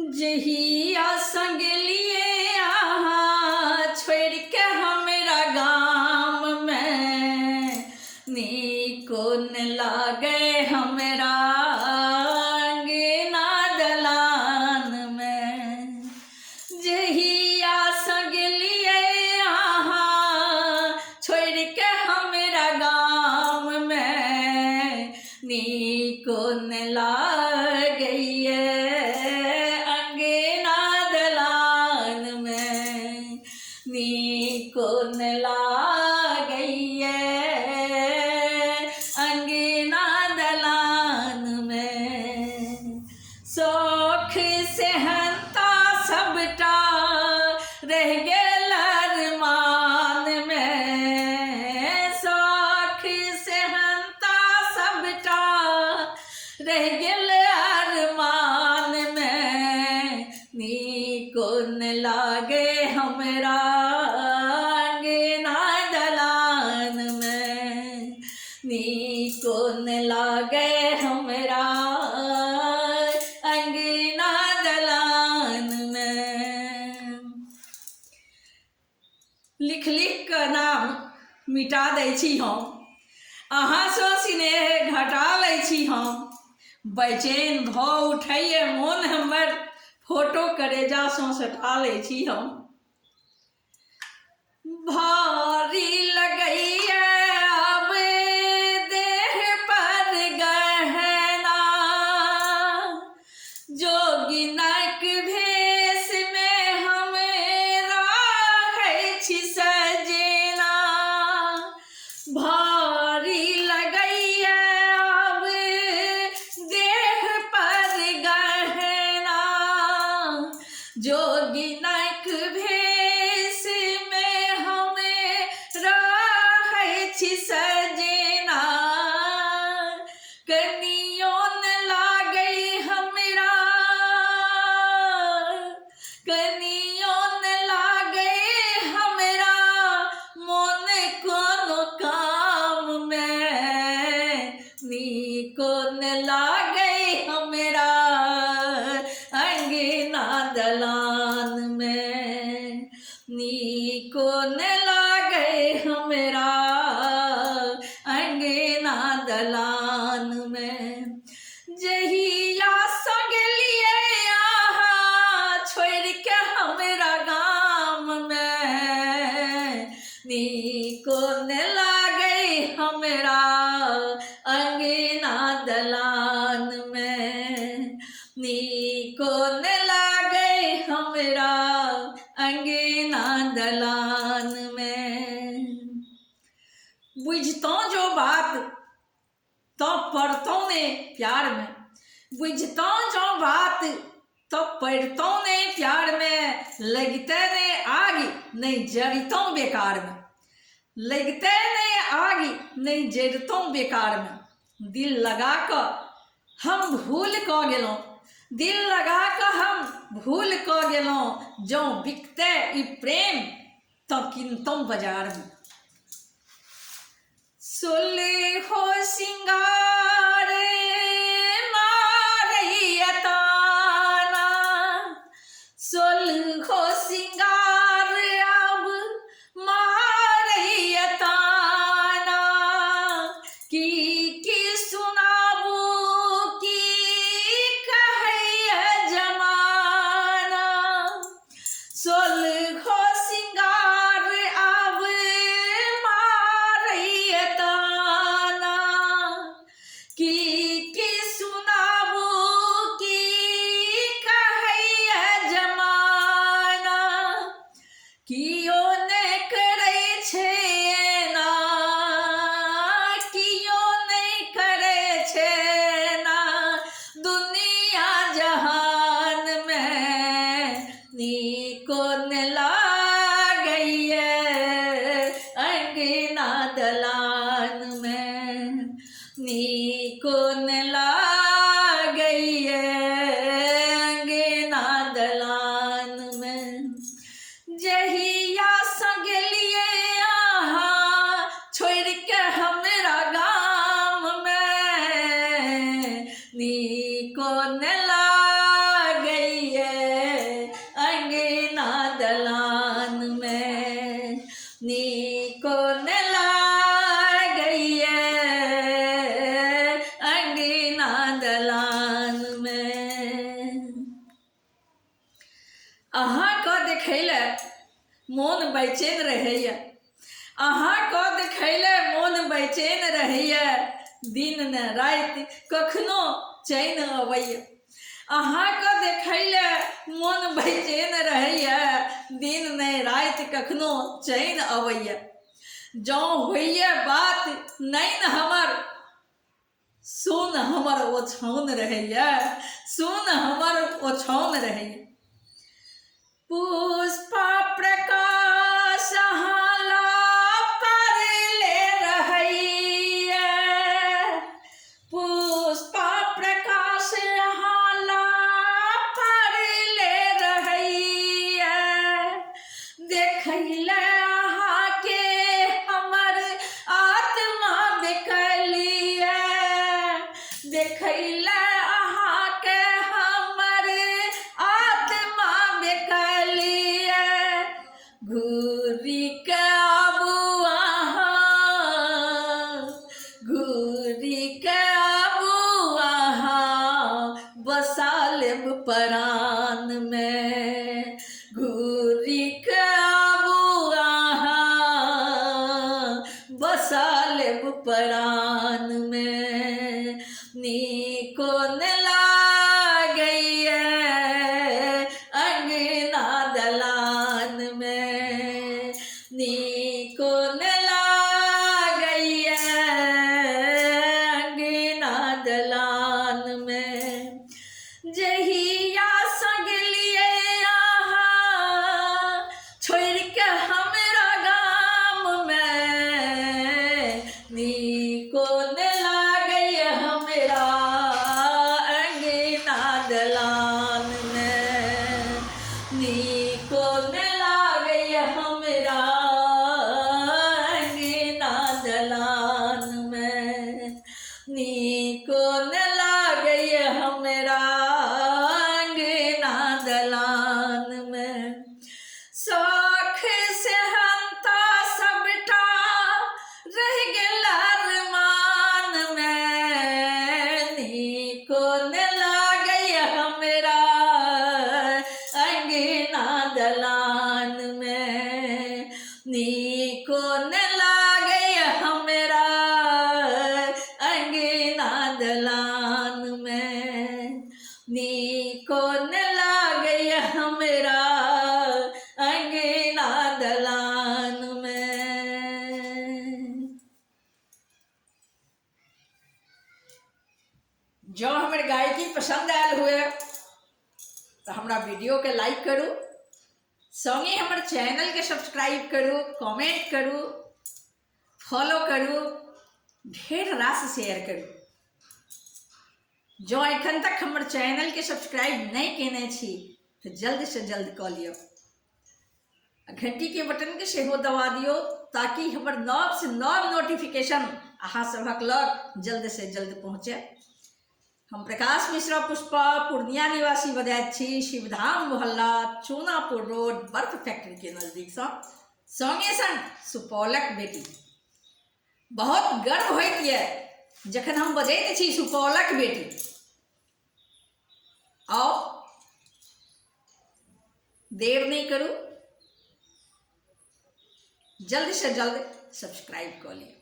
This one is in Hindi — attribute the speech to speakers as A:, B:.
A: जहिया संग लिए आहा छोड़ के हमरा गाम में, नीको न लागे हमरा अंगना दलान में। जहिया संग लिए आहा छोड़ के हमरा गाम में, नीको न लागैए नीको न लागैए अंगना दलान में। शौख से हंता सबटा रह गेल अरमान में, शौख से हंता सबटा रह गेल अरमान में, नीको न लागे हमरा अंगना दलान में, नीको न लागे हमरा अंगना दलान में। लिख लिख के नाम मिटा दै छी हम, अहाँ सँ स्नेह घटा लै छी हम, बेचैन भऽ उठैए मोन हमर, फोटो करेजा सँ सटा लै छी हम। भारी लगैए अब देह पर गहना, जोगिनक भेष में हम रहै छी सजेना। भारी लगैए अब देह पर गहना, जोगिनक भेष में हम रहै छी सजेना। कनियो न लागै हमरा, कनियो न लागै हमरा मोन कोनो काम में, नीको न लागै हमरा अंगना दलान में, नीको न लागै हमरा अंगना दलान में। जहिया संग लिए आहा छोड़ के हमरा गाम में, नीको न लागै हमरा अंगना दलान में, नीको न लागै हमरा अंगना दलान में। बुझतौं जो बात तो पढ़तौं ने प्यार में, बुझतौं जो बात तो पढ़तौं ने प्यार में, लगते ने आग नहीं जड़तौं बेकार में, लगते ने आग नहीं जड़तौं बेकार में। दिल लगा कर हम भूल क गेलौं, दिल लगा कर हम भूल क गेलौं, जौं बिकते ई प्रेम तो किनतौं बाजार में। सोलहो सिंगार मारैया ताना, सोलहो सिंगार अब मारैया ताना, की सुनाबू की कहैया जमाना। सोलहो सिंगार अब मारैया ताना, की सुनाबू की कहैया जमाना। कियो नहि करै छै ना, कियो नहि करै छै ना, दुनिया जहान में, नीको न लागैए अंगना दलान में, नीको न लागैए अंगना दलान में। जहिया संग लिए आहा छोड़ के हमरा गाम में, नीको न लागैए मोन बेचैन रहैया। अहाँ को देखैले मोन बेचैन रहैया, दिन न राति कखनो चैन अबैया। अहाँ को देखैले मोन बेचैन रहैया, दिन न राति कखनो चैन अबैया। जँ होइए बात नैन हमर, सुन हमर ओछौन रहैया, सुन हमर ओछौन रहैया। पुष्पा प्रकाश हाला परले रहैया, पुष्पा प्रकाश हाला परले रहैया। देखैले अहाँ के हमर आत्मा बेकलिया, देखैले अहाँ के हमर आत्मा बेकलिया। घूरी के आबू अहाँ, घूरी के आबू अहाँ, बसा लेब परान में। घूरी के आबू अहाँ, बसा लेब परान में। नीको न लागैया अंगना दलान में, नीको न लागैया अंगना दलान में। जहिया सगलिए अहाँ छोड़ के हमरा गाम में, नीको न लागैया हमरा अंगना दलान में। नीको न लागैया हमरा अंगना दलान में, नीको न लागैया हमरा अंगना दलान में। शौख से हंता सबटा रह गेल अरमान में, नीको न लागैया हमरा अंगना दलान में। नीको न लागैया हमरा अंगना दलान में, नीको न लागैया हमरा अंगना दलान में। जो हमर गायकी पसंद आयल हुए तो हमरा वीडियो के लाइक करू, संगे हमर चैनल के सब्सक्राइब करू, कमेंट करू, फॉलो करू, ढेर रास शेयर करू। जो एखन तक हमर चैनल के सब्सक्राइब नहीं केने छी तो जल्द से जल्द कऽ लियो, घंटी के बटन के सेहो दबा दियो ताकि हमर नव से नव नोटिफिकेशन अहाँ सभक लग जल्द से जल्द पहुँचे। हम प्रकाश मिश्रा पुष्पा पूर्णिया निवासी बदैत छी, शिवधाम मोहल्ला चूनापुर रोड बर्फ फैक्ट्री के नजदीक संगे संग सुपौलक बेटी। बहुत गर्व होइत ये जखन हम बजैत छी सुपौलक बेटी। आओ देर नहीं करू, जल्द से जल्द सब्सक्राइब कर लिया।